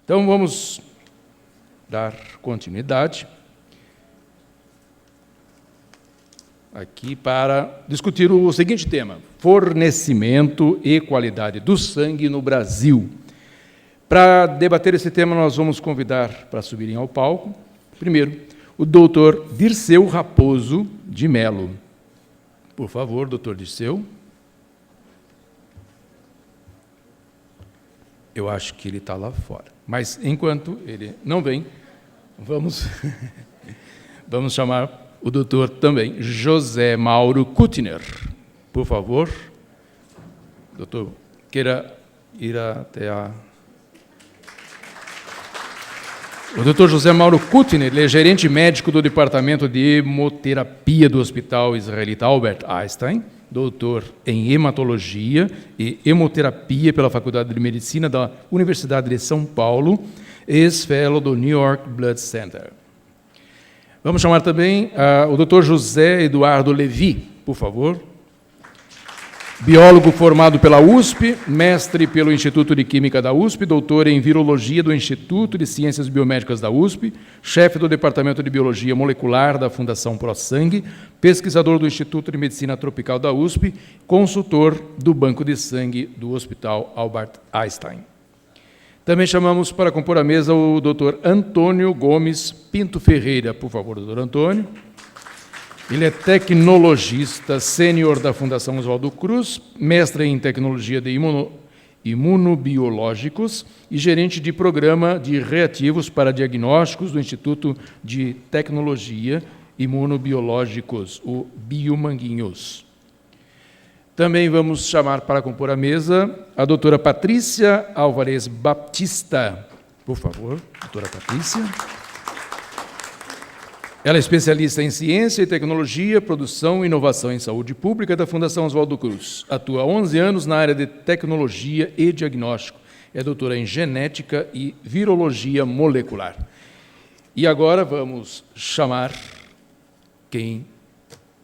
Então, vamos dar continuidade aqui para discutir o seguinte tema: fornecimento e qualidade do sangue no Brasil. Para debater esse tema, nós vamos convidar para subirem ao palco, primeiro, o doutor Dirceu Raposo de Melo. Por favor, doutor Dirceu. Eu acho que ele está lá fora. Mas, enquanto ele não vem, vamos chamar o doutor também, José Mauro Kuttner. Por favor. Doutor, queira ir até a... O doutor José Mauro Kuttner, ele é gerente médico do Departamento de Hemoterapia do Hospital Israelita Albert Einstein, doutor em hematologia e hemoterapia pela Faculdade de Medicina da Universidade de São Paulo, ex-fellow do New York Blood Center. Vamos chamar também o doutor José Eduardo Levi, por favor. Biólogo formado pela USP, mestre pelo Instituto de Química da USP, doutor em Virologia do Instituto de Ciências Biomédicas da USP, chefe do Departamento de Biologia Molecular da Fundação ProSangue, pesquisador do Instituto de Medicina Tropical da USP, consultor do Banco de Sangue do Hospital Albert Einstein. Também chamamos para compor a mesa o doutor Antônio Gomes Pinto Ferreira. Por favor, doutor Antônio. Ele é tecnologista sênior da Fundação Oswaldo Cruz, mestre em tecnologia de imunobiológicos e gerente de programa de reativos para diagnósticos do Instituto de Tecnologia Imunobiológicos, o Biomanguinhos. Também vamos chamar para compor a mesa a doutora Patrícia Álvares Baptista. Por favor, doutora Patrícia. Ela é especialista em ciência e tecnologia, produção e inovação em saúde pública da Fundação Oswaldo Cruz. Atua há 11 anos na área de tecnologia e diagnóstico. É doutora em genética e virologia molecular. E agora vamos chamar quem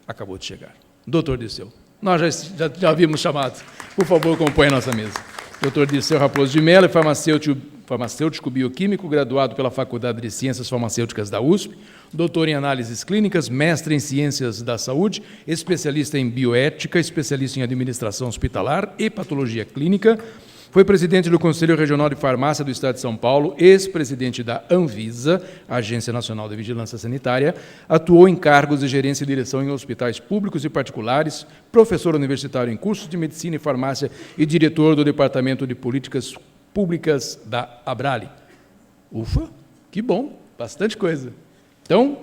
acabou de chegar. Doutor Dirceu. Nós já havíamos chamado. Por favor, compõe a nossa mesa. Doutor Dirceu Raposo de Melo é farmacêutico bioquímico, graduado pela Faculdade de Ciências Farmacêuticas da USP, doutor em análises clínicas, mestre em ciências da saúde, especialista em bioética, especialista em administração hospitalar e patologia clínica, foi presidente do Conselho Regional de Farmácia do Estado de São Paulo, ex-presidente da Anvisa, Agência Nacional de Vigilância Sanitária, atuou em cargos de gerência e direção em hospitais públicos e particulares, professor universitário em cursos de medicina e farmácia e diretor do Departamento de Políticas Públicas da Abrale. Ufa, que bom, bastante coisa. Então,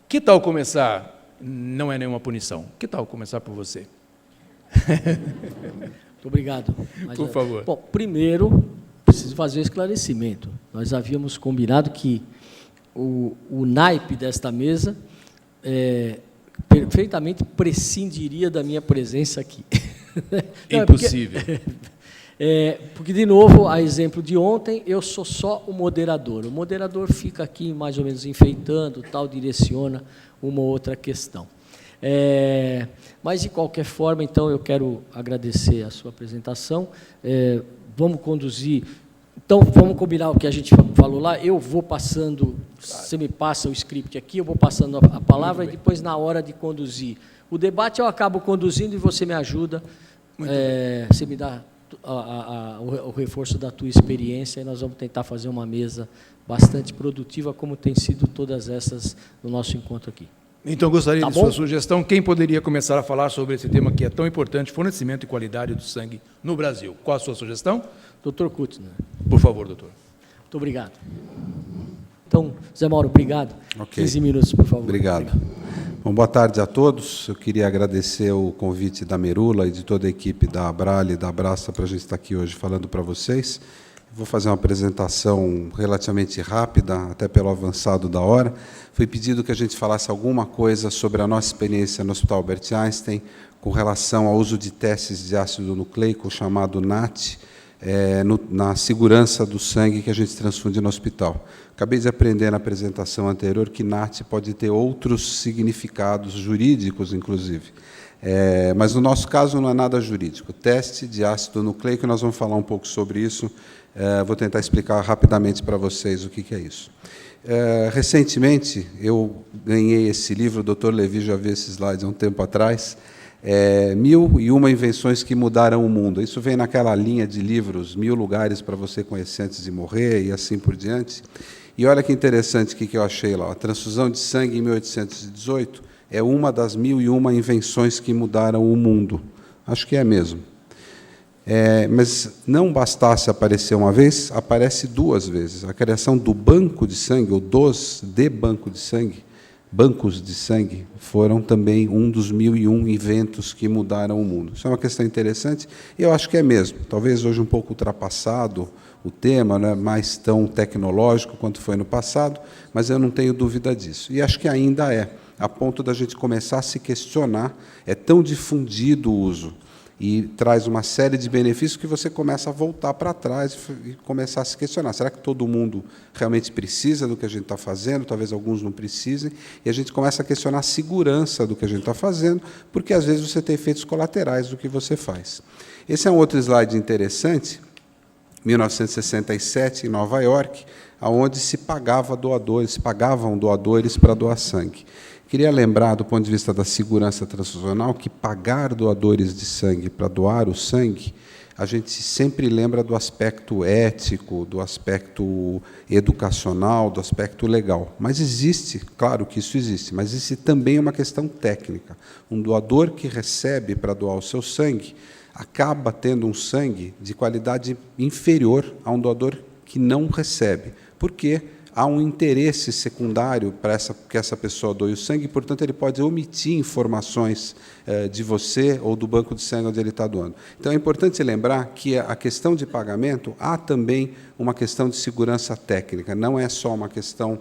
que tal começar? Não é nenhuma punição. Que tal começar por você? Muito obrigado. Por favor. Bom, primeiro, preciso fazer um esclarecimento. Nós havíamos combinado que o naipe desta mesa perfeitamente prescindiria da minha presença aqui. Impossível. Porque, de novo, a exemplo de ontem, eu sou só o moderador. O moderador fica aqui mais ou menos enfeitando, tal, direciona uma ou outra questão. Mas, de qualquer forma, então, eu quero agradecer a sua apresentação. Vamos conduzir... Então, vamos combinar o que a gente falou lá. Eu vou passando, você me passa o script aqui, eu vou passando a palavra e depois, na hora de conduzir o debate, eu acabo conduzindo e você me ajuda. Você me dá o reforço da tua experiência e nós vamos tentar fazer uma mesa bastante produtiva, como tem sido todas essas no nosso encontro aqui. Então, gostaria de sua sugestão. Quem poderia começar a falar sobre esse tema que é tão importante, fornecimento e qualidade do sangue no Brasil? Qual a sua sugestão? Doutor Kuttner. Por favor, doutor. Muito obrigado. Então, Zé Mauro, obrigado. Okay. 15 minutos, por favor. Obrigado. Bom, boa tarde a todos. Eu queria agradecer o convite da Merula e de toda a equipe da Abrale e da Abraça para a gente estar aqui hoje falando para vocês. Vou fazer uma apresentação relativamente rápida, até pelo avançado da hora. Foi pedido que a gente falasse alguma coisa sobre a nossa experiência no Hospital Albert Einstein com relação ao uso de testes de ácido nucleico, chamado NAT, na segurança do sangue que a gente transfunde no hospital. Acabei de aprender na apresentação anterior que NAT pode ter outros significados jurídicos, inclusive. Mas, no nosso caso, não é nada jurídico. Teste de ácido nucleico, nós vamos falar um pouco sobre isso Vou tentar explicar rapidamente para vocês o que é isso. Recentemente, eu ganhei esse livro, o Dr. Levi já viu esse slide há um tempo atrás, 1001 Invenções que Mudaram o Mundo. Isso vem naquela linha de livros, 1000 lugares para você conhecer antes de morrer, e assim por diante. E olha que interessante o que eu achei lá. A transfusão de sangue em 1818 é uma das 1001 invenções que mudaram o mundo. Acho que é mesmo. Mas não bastasse aparecer uma vez, aparece duas vezes. A criação do banco de sangue, ou dos de banco de sangue, bancos de sangue, foram também um dos 1001 eventos que mudaram o mundo. Isso é uma questão interessante, e eu acho que é mesmo. Talvez hoje um pouco ultrapassado o tema, não é mais tão tecnológico quanto foi no passado, mas eu não tenho dúvida disso. E acho que ainda é, a ponto da gente começar a se questionar, é tão difundido o uso, e traz uma série de benefícios que você começa a voltar para trás e começar a se questionar. Será que todo mundo realmente precisa do que a gente está fazendo? Talvez alguns não precisem. E a gente começa a questionar a segurança do que a gente está fazendo, porque, às vezes, você tem efeitos colaterais do que você faz. Esse é um outro slide interessante, 1967, em Nova York, onde se pagavam doadores para doar sangue. Queria lembrar, do ponto de vista da segurança transfusional, que pagar doadores de sangue para doar o sangue, a gente sempre lembra do aspecto ético, do aspecto educacional, do aspecto legal. Mas existe, claro que isso existe, mas existe também uma questão técnica. Um doador que recebe para doar o seu sangue acaba tendo um sangue de qualidade inferior a um doador que não recebe. Por quê? Há um interesse secundário para que essa pessoa doe o sangue, e, portanto, ele pode omitir informações de você ou do banco de sangue onde ele está doando. Então, é importante lembrar que a questão de pagamento há também uma questão de segurança técnica, não é só uma questão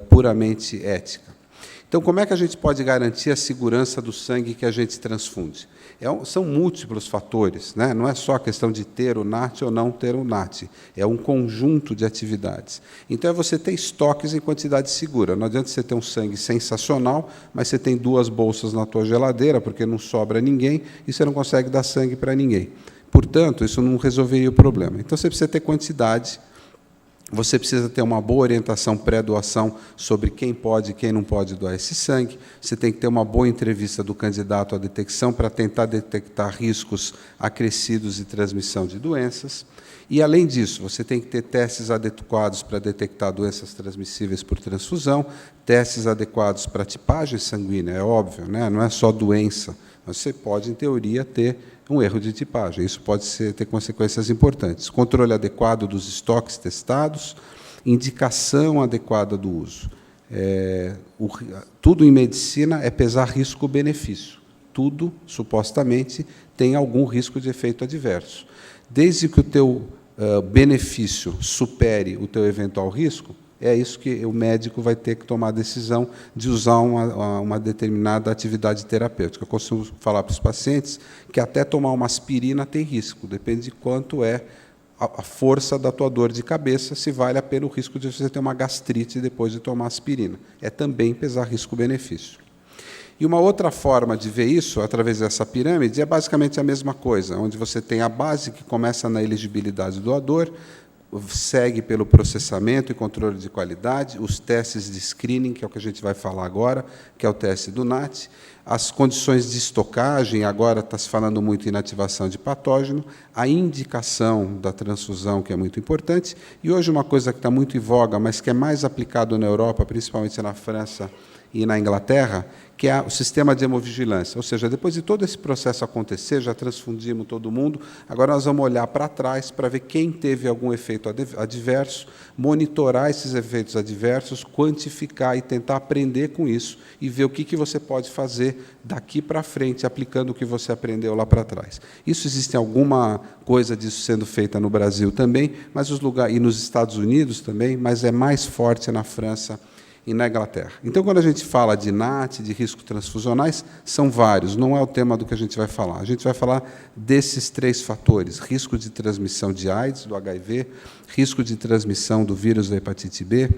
puramente ética. Então, como é que a gente pode garantir a segurança do sangue que a gente transfunde? São múltiplos fatores, né? Não é só a questão de ter o NAT ou não ter o NAT, é um conjunto de atividades. Então, é você ter estoques em quantidade segura. Não adianta você ter um sangue sensacional, mas você tem 2 bolsas na tua geladeira, porque não sobra ninguém, e você não consegue dar sangue para ninguém. Portanto, isso não resolveria o problema. Então, você precisa ter quantidade. Você precisa ter uma boa orientação pré-doação sobre quem pode e quem não pode doar esse sangue. Você tem que ter uma boa entrevista do candidato à detecção para tentar detectar riscos acrescidos de transmissão de doenças. E, além disso, você tem que ter testes adequados para detectar doenças transmissíveis por transfusão, testes adequados para tipagem sanguínea, é óbvio, né? Não é só doença. Você pode, em teoria, ter um erro de tipagem. Isso pode ter consequências importantes. Controle adequado dos estoques testados, indicação adequada do uso. Tudo em medicina é pesar risco-benefício. Tudo, supostamente, tem algum risco de efeito adverso. Desde que o teu benefício supere o teu eventual risco, é isso que o médico vai ter que tomar a decisão de usar uma determinada atividade terapêutica. Eu costumo falar para os pacientes que até tomar uma aspirina tem risco, depende de quanto é a força da tua dor de cabeça, se vale a pena o risco de você ter uma gastrite depois de tomar aspirina. É também pesar risco-benefício. E uma outra forma de ver isso, através dessa pirâmide, é basicamente a mesma coisa, onde você tem a base que começa na elegibilidade do doador, segue pelo processamento e controle de qualidade, os testes de screening, que é o que a gente vai falar agora, que é o teste do NAT, as condições de estocagem, agora está se falando muito em inativação de patógeno, a indicação da transfusão, que é muito importante, e hoje uma coisa que está muito em voga, mas que é mais aplicado na Europa, principalmente na França e na Inglaterra, que é o sistema de hemovigilância. Ou seja, depois de todo esse processo acontecer, já transfundimos todo mundo, agora nós vamos olhar para trás para ver quem teve algum efeito adverso, monitorar esses efeitos adversos, quantificar e tentar aprender com isso e ver o que você pode fazer daqui para frente, aplicando o que você aprendeu lá para trás. Isso existe alguma coisa disso sendo feita no Brasil também, mas e nos Estados Unidos também, mas é mais forte na França e na Inglaterra. Então, quando a gente fala de NAT, de riscos transfusionais, são vários, não é o tema do que a gente vai falar. A gente vai falar desses 3 fatores: risco de transmissão de AIDS, do HIV, risco de transmissão do vírus da hepatite B,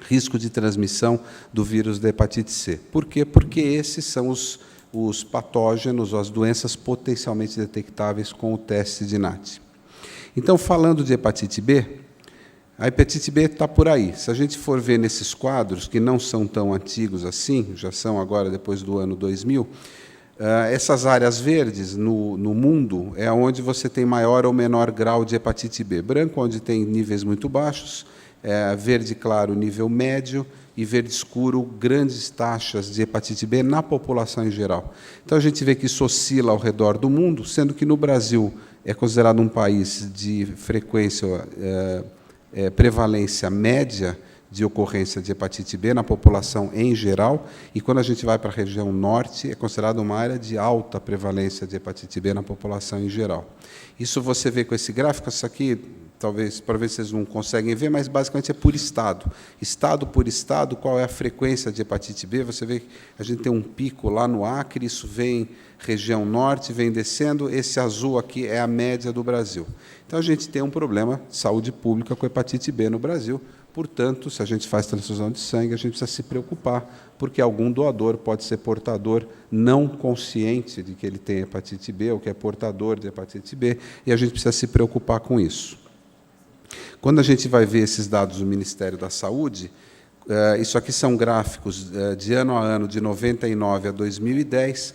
risco de transmissão do vírus da hepatite C. Por quê? Porque esses são os patógenos, ou as doenças potencialmente detectáveis com o teste de NAT. Então, falando de hepatite B, a hepatite B está por aí. Se a gente for ver nesses quadros, que não são tão antigos assim, já são agora depois do ano 2000, essas áreas verdes no mundo é onde você tem maior ou menor grau de hepatite B. Branco, onde tem níveis muito baixos, verde claro, nível médio, e verde escuro, grandes taxas de hepatite B na população em geral. Então, a gente vê que isso oscila ao redor do mundo, sendo que no Brasil é considerado um país de frequência, prevalência média de ocorrência de hepatite B na população em geral, e quando a gente vai para a região norte, é considerado uma área de alta prevalência de hepatite B na população em geral. Isso você vê com esse gráfico, isso aqui, talvez, para ver se vocês não conseguem ver, mas basicamente é por estado. Estado por estado, qual é a frequência de hepatite B? Você vê que a gente tem um pico lá no Acre, isso vem região norte, vem descendo, esse azul aqui é a média do Brasil. Então, a gente tem um problema de saúde pública com hepatite B no Brasil. Portanto, se a gente faz transfusão de sangue, a gente precisa se preocupar, porque algum doador pode ser portador não consciente de que ele tem hepatite B, ou que é portador de hepatite B, e a gente precisa se preocupar com isso. Quando a gente vai ver esses dados do Ministério da Saúde, isso aqui são gráficos de ano a ano, de 99 a 2010,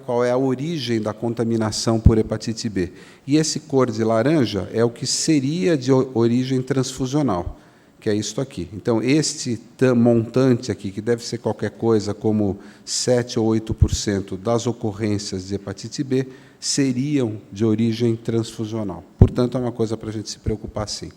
qual é a origem da contaminação por hepatite B. E esse cor de laranja é o que seria de origem transfusional, que é isto aqui. Então, este montante aqui, que deve ser qualquer coisa como 7 ou 8% das ocorrências de hepatite B, seriam de origem transfusional. Portanto, é uma coisa para a gente se preocupar, sim.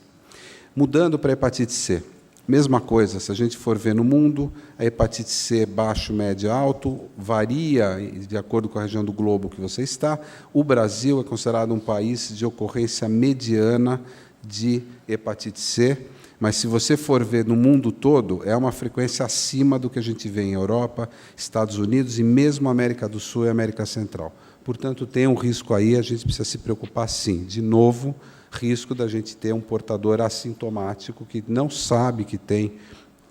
Mudando para a hepatite C, mesma coisa, se a gente for ver no mundo, a hepatite C baixo, médio, alto, varia de acordo com a região do globo que você está. O Brasil é considerado um país de ocorrência mediana de hepatite C, mas, se você for ver no mundo todo, é uma frequência acima do que a gente vê em Europa, Estados Unidos e mesmo América do Sul e América Central. Portanto, tem um risco aí, a gente precisa se preocupar, sim. De novo, risco da gente ter um portador assintomático que não sabe que tem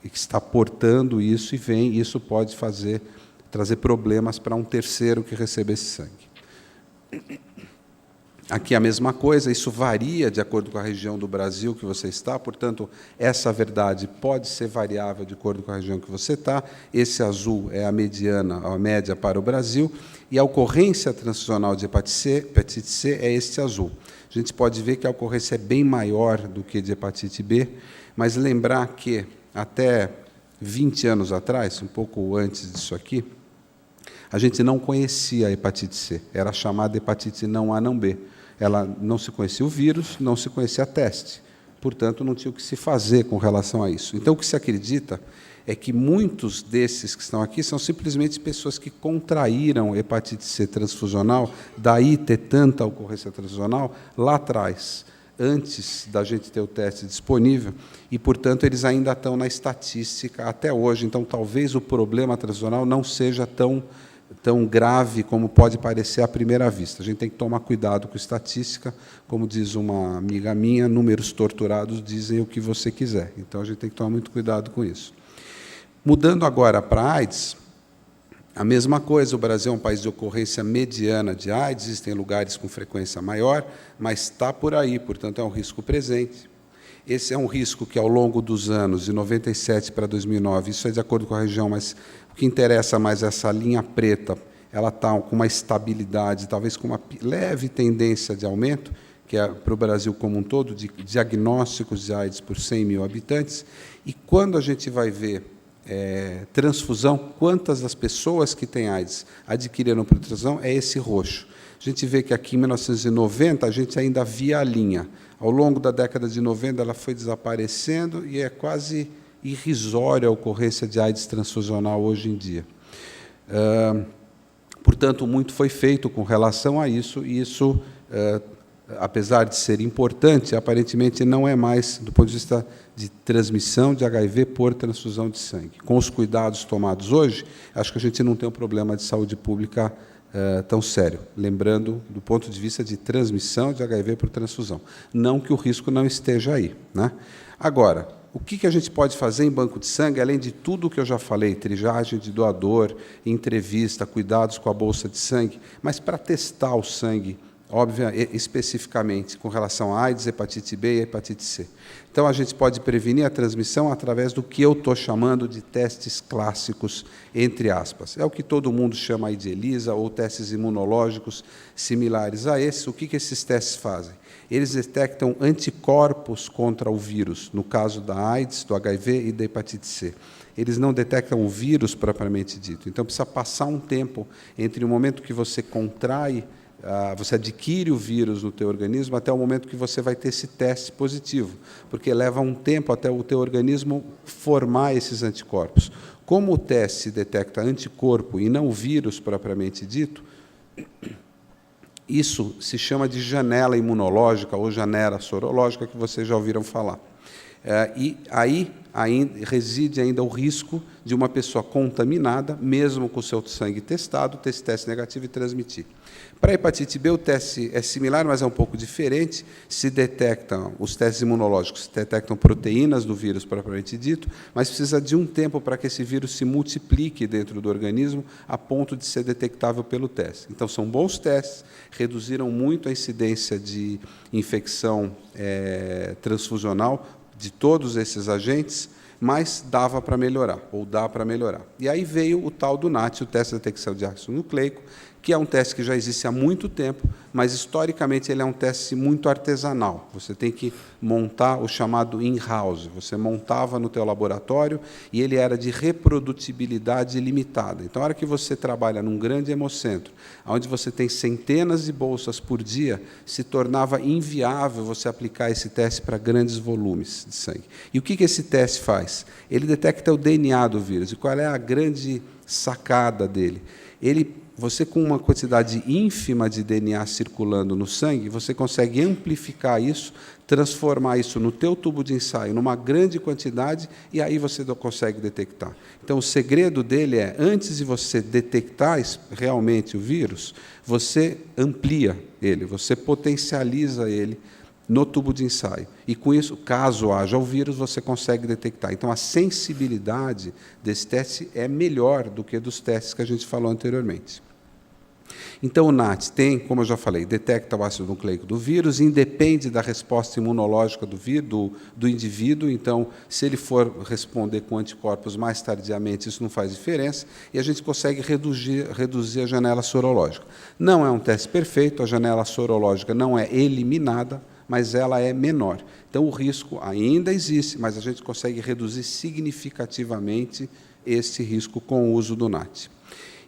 e que está portando isso e vem, isso pode trazer problemas para um terceiro que receba esse sangue. Aqui a mesma coisa, isso varia de acordo com a região do Brasil que você está, portanto, essa verdade pode ser variável de acordo com a região que você está. Esse azul é a mediana, a média para o Brasil, e a ocorrência transfusional de hepatite C é este azul. A gente pode ver que a ocorrência é bem maior do que de hepatite B, mas lembrar que até 20 anos atrás, um pouco antes disso aqui, a gente não conhecia a hepatite C, era chamada hepatite não A, não B. Ela não se conhecia o vírus, não se conhecia teste. Portanto, não tinha o que se fazer com relação a isso. Então, o que se acredita é que muitos desses que estão aqui são simplesmente pessoas que contraíram hepatite C transfusional, daí ter tanta ocorrência transfusional lá atrás, antes da gente ter o teste disponível, e, portanto, eles ainda estão na estatística até hoje. Então, talvez o problema transfusional não seja tão grave como pode parecer à primeira vista. A gente tem que tomar cuidado com estatística, como diz uma amiga minha, números torturados dizem o que você quiser. Então, a gente tem que tomar muito cuidado com isso. Mudando agora para a AIDS, a mesma coisa, o Brasil é um país de ocorrência mediana de AIDS, existem lugares com frequência maior, mas está por aí, portanto, é um risco presente. Esse é um risco que, ao longo dos anos, de 97 para 2009, isso é de acordo com a região, mas o que interessa mais é essa linha preta, ela está com uma estabilidade, talvez com uma leve tendência de aumento, que é para o Brasil como um todo, de diagnósticos de AIDS por 100 mil habitantes, e quando a gente vai ver transfusão, quantas das pessoas que têm AIDS adquiriram por transfusão, é esse roxo. A gente vê que aqui em 1990 a gente ainda via a linha. Ao longo da década de 90 ela foi desaparecendo e é quase irrisória a ocorrência de AIDS transfusional hoje em dia. Portanto, muito foi feito com relação a isso, e isso, apesar de ser importante, aparentemente não é mais, do ponto de vista de transmissão de HIV por transfusão de sangue. Com os cuidados tomados hoje, acho que a gente não tem um problema de saúde pública tão sério, lembrando do ponto de vista de transmissão de HIV por transfusão. Não que o risco não esteja aí, né? Agora, o que a gente pode fazer em banco de sangue, além de tudo o que eu já falei, triagem de doador, entrevista, cuidados com a bolsa de sangue, mas para testar o sangue especificamente com relação à AIDS, hepatite B e hepatite C. Então, a gente pode prevenir a transmissão através do que eu estou chamando de testes clássicos, entre aspas. É o que todo mundo chama aí de ELISA, ou testes imunológicos similares a esses. O que esses testes fazem? Eles detectam anticorpos contra o vírus, no caso da AIDS, do HIV e da hepatite C. Eles não detectam o vírus propriamente dito. Então, precisa passar um tempo entre o momento que você contrai, você adquire o vírus no teu organismo, até o momento que você vai ter esse teste positivo, porque leva um tempo até o teu organismo formar esses anticorpos. Como o teste detecta anticorpo e não o vírus propriamente dito, isso se chama de janela imunológica ou janela sorológica, que vocês já ouviram falar. E aí reside ainda o risco de uma pessoa contaminada, mesmo com o seu sangue testado, ter esse teste negativo e transmitir. Para a hepatite B, o teste é similar, mas é um pouco diferente. Os testes imunológicos detectam proteínas do vírus propriamente dito, mas precisa de um tempo para que esse vírus se multiplique dentro do organismo a ponto de ser detectável pelo teste. Então, são bons testes, reduziram muito a incidência de infecção transfusional de todos esses agentes, mas dava para melhorar, ou dá para melhorar. E aí veio o tal do NAT, o teste de detecção de ácido nucleico, que é um teste que já existe há muito tempo, mas, historicamente, ele é um teste muito artesanal. Você tem que montar o chamado in-house. Você montava no teu laboratório e ele era de reprodutibilidade limitada. Então, a hora que você trabalha num grande hemocentro, onde você tem centenas de bolsas por dia, se tornava inviável você aplicar esse teste para grandes volumes de sangue. E o que esse teste faz? Ele detecta o DNA do vírus. E qual é a grande sacada dele? Você, com uma quantidade ínfima de DNA circulando no sangue, você consegue amplificar isso, transformar isso no teu tubo de ensaio numa grande quantidade, e aí você consegue detectar. Então, o segredo dele é, antes de você detectar realmente o vírus, você amplia ele, você potencializa ele no tubo de ensaio. E, com isso, caso haja o vírus, você consegue detectar. Então, a sensibilidade desse teste é melhor do que dos testes que a gente falou anteriormente. Então, o NAT tem, como eu já falei, detecta o ácido nucleico do vírus, independe da resposta imunológica do indivíduo. Então, se ele for responder com anticorpos mais tardiamente, isso não faz diferença, e a gente consegue reduzir a janela sorológica. Não é um teste perfeito, a janela sorológica não é eliminada, mas ela é menor. Então, o risco ainda existe, mas a gente consegue reduzir significativamente esse risco com o uso do NAT.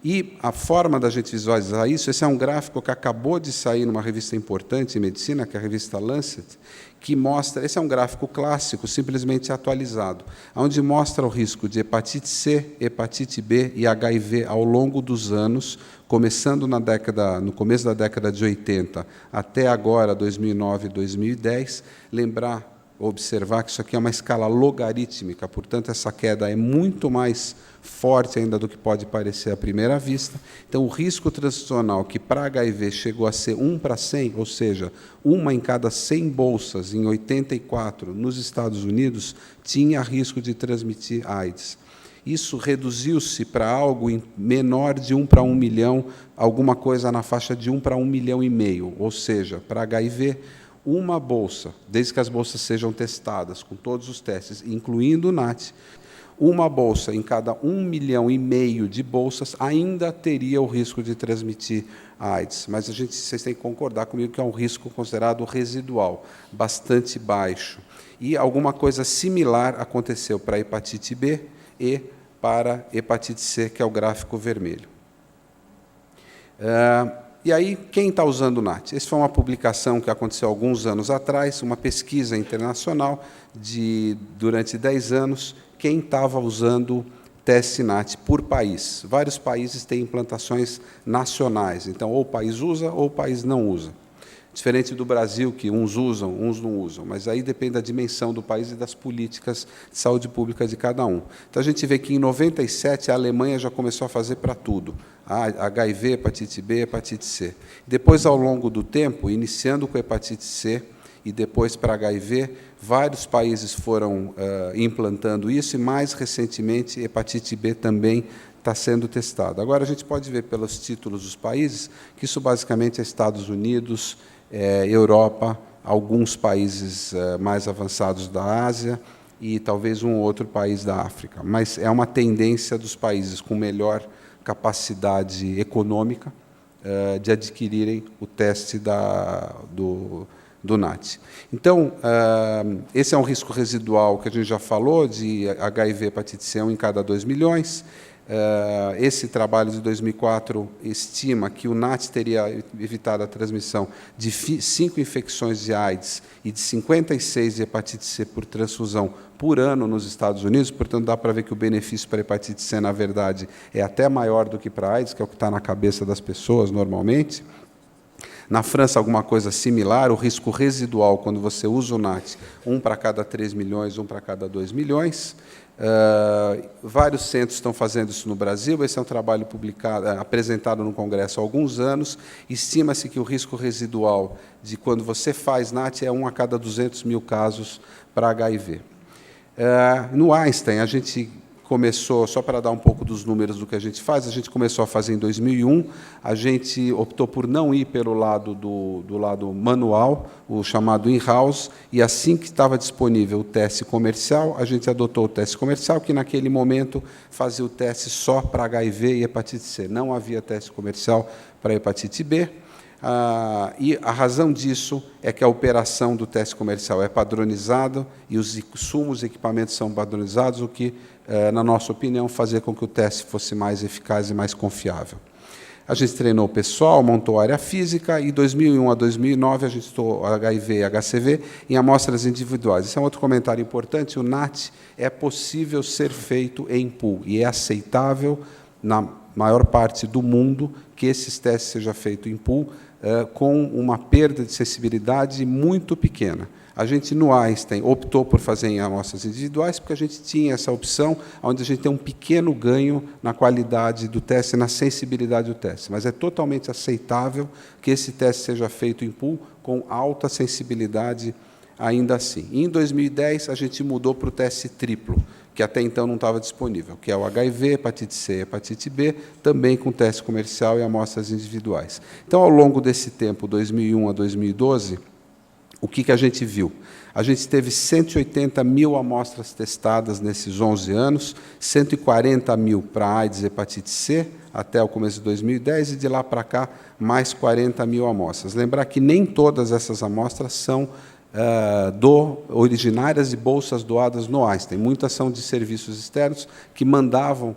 E a forma da gente visualizar isso, esse é um gráfico que acabou de sair numa revista importante em medicina, que é a revista Lancet, que mostra, esse é um gráfico clássico, simplesmente atualizado, onde mostra o risco de hepatite C, hepatite B e HIV ao longo dos anos, começando no começo da década de 80 até agora, 2009 e 2010, observar que isso aqui é uma escala logarítmica, portanto, essa queda é muito mais forte ainda do que pode parecer à primeira vista. Então, o risco transfusional, que para HIV chegou a ser 1 para 100, ou seja, 1 em cada 100 bolsas, em 84, nos Estados Unidos, tinha risco de transmitir AIDS. Isso reduziu-se para algo menor de 1 para 1 milhão, alguma coisa na faixa de 1 para 1,5 milhão, ou seja, para HIV, uma bolsa, desde que as bolsas sejam testadas com todos os testes, incluindo o NAT, uma bolsa em cada 1,5 milhão de bolsas ainda teria o risco de transmitir AIDS. Mas vocês têm que concordar comigo que é um risco considerado residual, bastante baixo. E alguma coisa similar aconteceu para a hepatite B e para a hepatite C, que é o gráfico vermelho. E aí, quem está usando o NAT? Essa foi uma publicação que aconteceu alguns anos atrás, uma pesquisa internacional durante 10 anos, quem estava usando teste NAT por país. Vários países têm implantações nacionais, então ou o país usa ou o país não usa. Diferente do Brasil, que uns usam, uns não usam, mas aí depende da dimensão do país e das políticas de saúde pública de cada um. Então, a gente vê que, em 97, a Alemanha já começou a fazer para tudo. HIV, hepatite B, hepatite C. Depois, ao longo do tempo, iniciando com hepatite C e depois para HIV, vários países foram implantando isso, e, mais recentemente, hepatite B também está sendo testado. Agora, a gente pode ver pelos títulos dos países que isso basicamente é Estados Unidos, Europa, alguns países mais avançados da Ásia e talvez um outro país da África. Mas é uma tendência dos países com melhor capacidade econômica de adquirirem o teste do NAT. Então, esse é um risco residual que a gente já falou, de HIV e hepatite C, 1 em cada 2 milhões. Esse trabalho de 2004 estima que o NAT teria evitado a transmissão de 5 infecções de AIDS e de 56 de hepatite C por transfusão por ano nos Estados Unidos, portanto, dá para ver que o benefício para a hepatite C, na verdade, é até maior do que para a AIDS, que é o que está na cabeça das pessoas normalmente. Na França, alguma coisa similar, o risco residual, quando você usa o NAT, 1 para cada 3 milhões, 1 para cada 2 milhões. Vários centros estão fazendo isso no Brasil. Esse é um trabalho apresentado no Congresso há alguns anos. Estima-se que o risco residual de quando você faz NAT é 1 a cada 200 mil casos para HIV. No Einstein, a gente começou, só para dar um pouco dos números do que a gente faz, a gente começou a fazer em 2001, a gente optou por não ir pelo lado do lado manual, o chamado in-house, e assim que estava disponível o teste comercial, a gente adotou o teste comercial, que naquele momento fazia o teste só para HIV e hepatite C. Não havia teste comercial para hepatite B. E a razão disso é que a operação do teste comercial é padronizada e os insumos e equipamentos são padronizados, o que, na nossa opinião, fazia com que o teste fosse mais eficaz e mais confiável. A gente treinou o pessoal, montou a área física, e de 2001 a 2009 a gente testou HIV e HCV em amostras individuais. Esse é um outro comentário importante. O NAT é possível ser feito em pool e é aceitável, na maior parte do mundo, que esses testes sejam feitos em pool, com uma perda de sensibilidade muito pequena. A gente, no Einstein, optou por fazer em amostras individuais, porque a gente tinha essa opção, onde a gente tem um pequeno ganho na qualidade do teste, na sensibilidade do teste. Mas é totalmente aceitável que esse teste seja feito em pool, com alta sensibilidade ainda assim. E, em 2010, a gente mudou para o teste triplo, que até então não estava disponível, que é o HIV, hepatite C e hepatite B, também com teste comercial e amostras individuais. Então, ao longo desse tempo, 2001 a 2012, o que a gente viu? A gente teve 180 mil amostras testadas nesses 11 anos, 140 mil para AIDS e hepatite C, até o começo de 2010, e de lá para cá, mais 40 mil amostras. Lembrar que nem todas essas amostras são originárias de bolsas doadas no Einstein. Muitas são de serviços externos que mandavam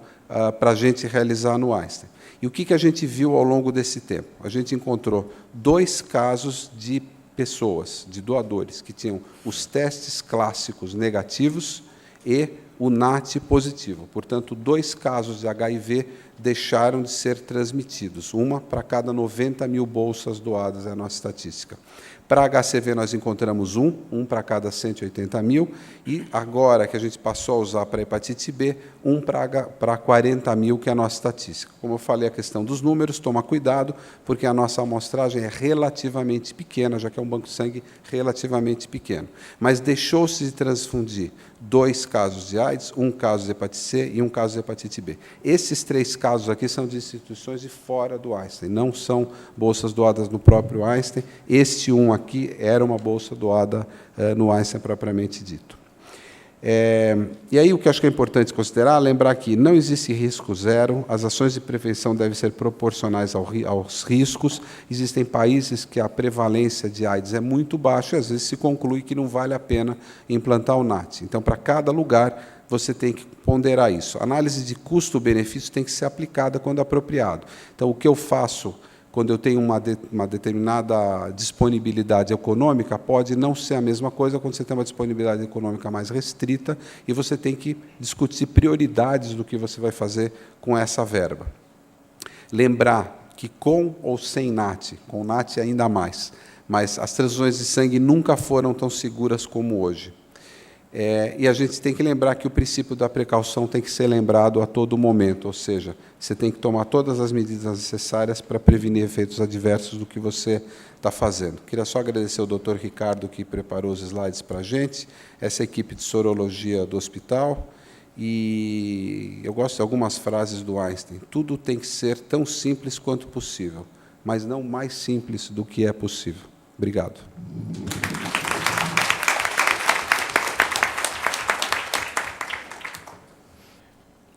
para a gente realizar no Einstein. E o que a gente viu ao longo desse tempo? A gente encontrou 2 casos de pessoas, de doadores, que tinham os testes clássicos negativos e o NAT positivo. Portanto, 2 casos de HIV deixaram de ser transmitidos, 1 para cada 90 mil bolsas doadas, é a nossa estatística. Para HCV, nós encontramos 1 para cada 180 mil, e agora que a gente passou a usar para hepatite B, 1 para 40 mil, que é a nossa estatística. Como eu falei, a questão dos números, toma cuidado, porque a nossa amostragem é relativamente pequena, já que é um banco de sangue relativamente pequeno. Mas deixou-se de transfundir 2 casos de AIDS, 1 caso de hepatite C e 1 caso de hepatite B. Esses 3 casos aqui são de instituições de fora do Einstein, não são bolsas doadas no próprio Einstein. Este 1 aqui era uma bolsa doada no Einstein propriamente dito. E aí o que eu acho que é importante considerar, lembrar que não existe risco zero, as ações de prevenção devem ser proporcionais aos riscos. Existem países que a prevalência de AIDS é muito baixa, e às vezes se conclui que não vale a pena implantar o NAT. Então, para cada lugar, você tem que ponderar isso. A análise de custo-benefício tem que ser aplicada quando apropriado. Então, o que eu faço quando eu tenho uma determinada disponibilidade econômica, pode não ser a mesma coisa quando você tem uma disponibilidade econômica mais restrita, e você tem que discutir prioridades do que você vai fazer com essa verba. Lembrar que com ou sem NAT, com NAT ainda mais, mas as transfusões de sangue nunca foram tão seguras como hoje. E a gente tem que lembrar que o princípio da precaução tem que ser lembrado a todo momento, ou seja, você tem que tomar todas as medidas necessárias para prevenir efeitos adversos do que você está fazendo. Queria só agradecer ao Dr. Ricardo, que preparou os slides para a gente, essa equipe de sorologia do hospital, E eu gosto de algumas frases do Einstein. Tudo tem que ser tão simples quanto possível, mas não mais simples do que é possível. Obrigado.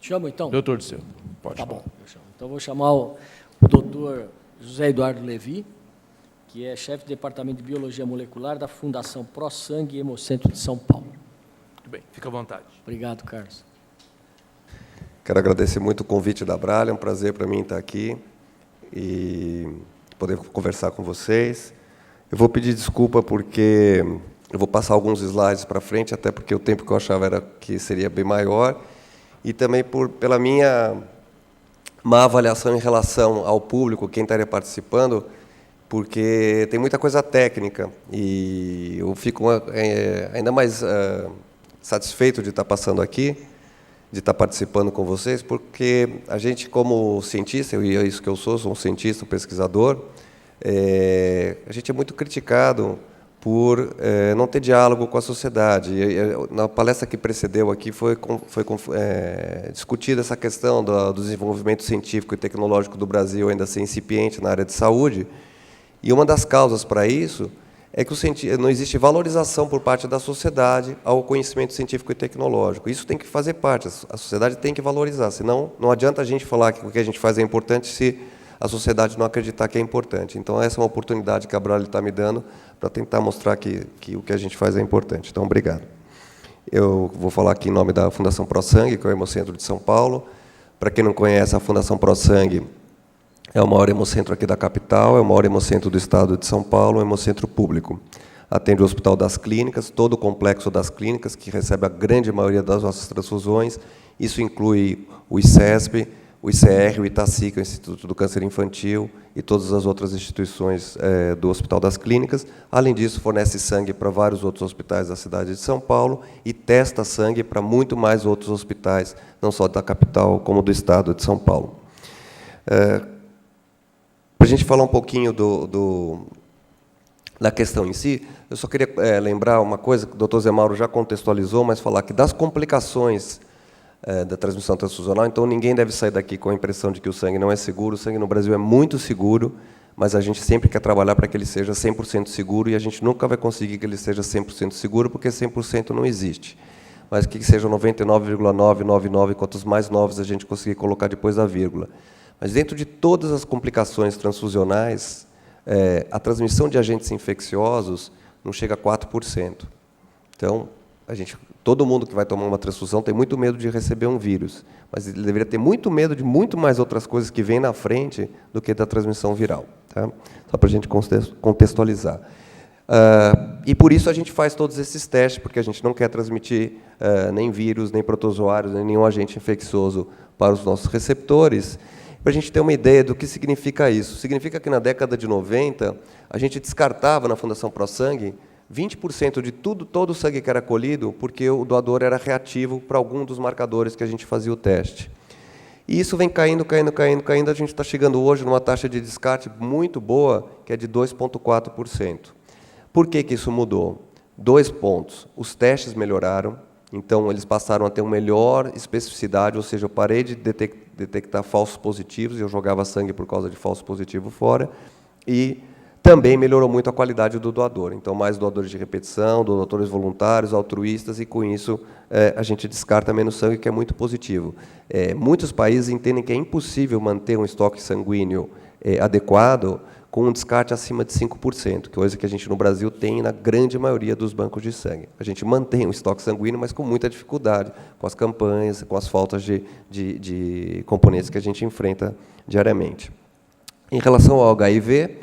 Chamo, então? Doutor Disseu, pode Tá falar. bom. Eu chamo. Então, vou chamar o doutor José Eduardo Levi, que é chefe do Departamento de Biologia Molecular da Fundação ProSangue e Hemocentro de São Paulo. Muito bem, fica à vontade. Obrigado, Carlos. Quero agradecer muito o convite da Abralha, é um prazer para mim estar aqui e poder conversar com vocês. Eu vou pedir desculpa porque eu vou passar alguns slides para frente, até porque o tempo que eu achava era que seria bem maior, e também pela minha má avaliação em relação ao público, quem estaria participando, porque tem muita coisa técnica, e eu fico ainda mais satisfeito de estar passando aqui, de estar participando com vocês, porque a gente, como cientista, e é isso que eu sou um cientista, um pesquisador, a gente é muito criticado por não ter diálogo com a sociedade. Na palestra que precedeu aqui foi discutida essa questão do desenvolvimento científico e tecnológico do Brasil ainda ser incipiente na área de saúde, e uma das causas para isso é que não existe valorização por parte da sociedade ao conhecimento científico e tecnológico. Isso tem que fazer parte, a sociedade tem que valorizar, senão não adianta a gente falar que o que a gente faz é importante se a sociedade não acreditar que é importante. Então, essa é uma oportunidade que a Abralha está me dando para tentar mostrar que o que a gente faz é importante. Então, obrigado. Eu vou falar aqui em nome da Fundação ProSangue, que é o Hemocentro de São Paulo. Para quem não conhece, a Fundação ProSangue é o maior hemocentro aqui da capital, é o maior hemocentro do estado de São Paulo, um hemocentro público. Atende o Hospital das Clínicas, todo o complexo das clínicas, que recebe a grande maioria das nossas transfusões. Isso inclui o ICESP, o ICR, o Itaci, que é o Instituto do Câncer Infantil, e todas as outras instituições do Hospital das Clínicas. Além disso, fornece sangue para vários outros hospitais da cidade de São Paulo e testa sangue para muito mais outros hospitais, não só da capital, como do estado de São Paulo. Para a gente falar um pouquinho da questão em si, eu só queria lembrar uma coisa que o Dr. Zé Mauro já contextualizou, mas falar que das complicações da transmissão transfusional, então ninguém deve sair daqui com a impressão de que o sangue não é seguro. O sangue no Brasil é muito seguro, mas a gente sempre quer trabalhar para que ele seja 100% seguro, e a gente nunca vai conseguir que ele seja 100% seguro, porque 100% não existe. Mas que seja 99,999, quantos mais novos a gente conseguir colocar depois da vírgula. Mas dentro de todas as complicações transfusionais, a transmissão de agentes infecciosos não chega a 4%. Então, todo mundo que vai tomar uma transfusão tem muito medo de receber um vírus, mas ele deveria ter muito medo de muito mais outras coisas que vêm na frente do que da transmissão viral. Tá? Só para a gente contextualizar. E por isso a gente faz todos esses testes, porque a gente não quer transmitir nem vírus, nem protozoários, nem nenhum agente infeccioso para os nossos receptores. Para a gente ter uma ideia do que significa isso. Significa que na década de 90, a gente descartava na Fundação ProSangue 20% de todo o sangue que era colhido, porque o doador era reativo para algum dos marcadores que a gente fazia o teste. E isso vem caindo, a gente está chegando hoje numa taxa de descarte muito boa, que é de 2,4%. Por que isso mudou? 2 pontos. Os testes melhoraram, então eles passaram a ter uma melhor especificidade, ou seja, eu parei de detectar falsos positivos, e eu jogava sangue por causa de falso positivo fora, e também melhorou muito a qualidade do doador. Então, mais doadores de repetição, doadores voluntários, altruístas, e com isso a gente descarta menos sangue, que é muito positivo. Muitos países entendem que é impossível manter um estoque sanguíneo adequado com um descarte acima de 5%, coisa que a gente no Brasil tem na grande maioria dos bancos de sangue. A gente mantém um estoque sanguíneo, mas com muita dificuldade, com as campanhas, com as faltas de componentes que a gente enfrenta diariamente. Em relação ao HIV,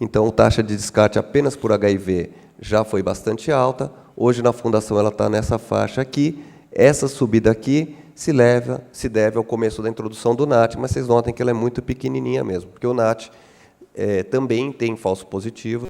então, a taxa de descarte apenas por HIV já foi bastante alta. Hoje, na Fundação, ela está nessa faixa aqui. Essa subida aqui se deve ao começo da introdução do NAT, mas vocês notem que ela é muito pequenininha mesmo, porque o NAT também tem falso positivo,